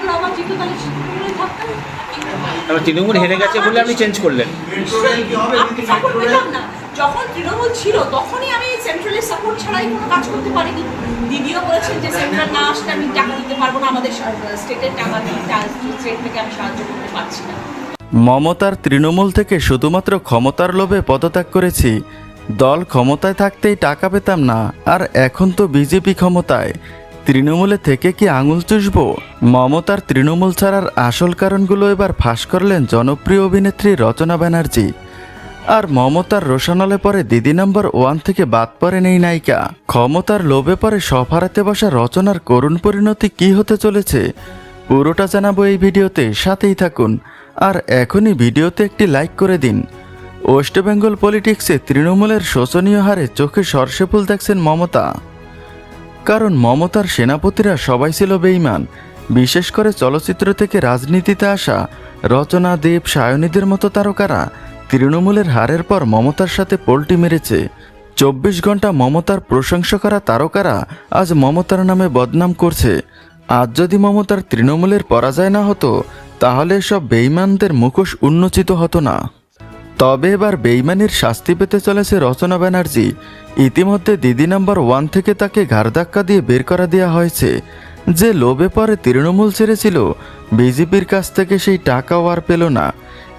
হলো আমার জিত তাহলে তৃণমূলে থাকতাম। তারপর তৃণমূল হেরে গেছে বলে আপনি চেঞ্জ করলেন? আমি সাপোর্ট পেতাম না। যখন তৃণমূল ছিল তখনই আমি সেন্ট্রালের সাপোর্ট ছাড়াই কোনো কাজ করতে পারিনি। দিদিও বলেছেন যে সেন্ট্রাল না আসলে আমি টাকা দিতে পারবো না, আমাদের স্টেটের টাকা স্টেট থেকে আমি সাহায্য করতে পারছি না। মমতার তৃণমূল থেকে শুধুমাত্র ক্ষমতার লোভে পদত্যাগ করেছি। দল ক্ষমতায় থাকতেই টাকা পেতাম না, আর এখন তো বিজেপি ক্ষমতায়, তৃণমূলে থেকে কি আঙুল চুষব? মমতার তৃণমূল ছাড়ার আসল কারণগুলো এবার ফাঁস করলেন জনপ্রিয় অভিনেত্রী রচনা ব্যানার্জি। আর মমতার রোশানলে পরে দিদি নম্বর 1 থেকে বাদ পড়েন এই নায়িকা। ক্ষমতার লোভে পরে সব হারাতে বসা রচনার করুণ পরিণতি কী হতে চলেছে পুরোটা জানাবো এই ভিডিওতে, সাথেই থাকুন। আর এখনই ভিডিওতে একটি লাইক করে দিন। ওয়েস্ট বেঙ্গল পলিটিক্সে তৃণমূলের শোচনীয় হারে চোখে সর্ষে ফুল দেখছেন মমতা। কারণ মমতার সেনাপতিরা সবাই ছিল বেঈমান। বিশেষ করে চলচ্চিত্র থেকে রাজনীতিতে আসা রচনা, দেব, সায়নীদের মতো তারকারা তৃণমূলের হারের পর মমতার সাথে পোল্টি মেরেছে। 24 ঘন্টা মমতার প্রশংসা করা তারকারা আজ মমতার নামে বদনাম করছে। আজ যদি মমতার তৃণমূলের পরাজয় না হতো তাহলে সব বেঈমানদের মুখোশ উন্মোচিত হতো না। তবে এবার বেঈমানির শাস্তি পেতে চলেছে রচনা ব্যানার্জি। ইতিমধ্যে দিদি নম্বর 1 থেকে তাকে ঘাড়ধাক্কা দিয়ে বের করা দেওয়া হয়েছে। যে লোভে পরে তৃণমূল ছেড়েছিল, বিজেপির কাছ থেকে সেই টাকাও আর পেল না।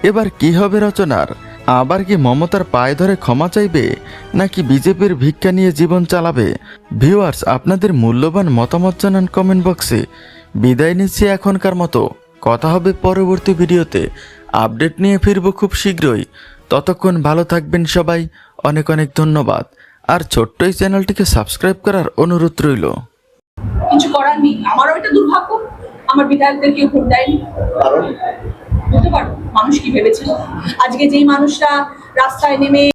এবার কি হবে রচনার? আবার কি মমতার পায়ে ধরে ক্ষমা চাইবে, নাকি বিজেপির ভিক্ষা নিয়ে জীবন চালাবে? ভিউয়ার্স, আপনাদের মূল্যবান মতামত জানান কমেন্ট বক্সে। বিদায় নিচ্ছি এখনকার মতো। কথা হবে পরবর্তী ভিডিওতে। আপডেট নিয়ে ফিরব খুব শীঘ্রই। ততক্ষণ ভালো থাকবেন সবাই। অনেক অনেক ধন্যবাদ। আর ছোট্ট এই চ্যানেলটিকে সাবস্ক্রাইব করার অনুরোধ রইল। কিছু করার নেই, আমারও এটা দুর্ভাগ্য আমার বিধায়কদের কেউ ভোট দেয়নি। বলতে পারো মানুষ কি ভেবেছিল? আজকে যেই মানুষরা রাস্তায় নেমে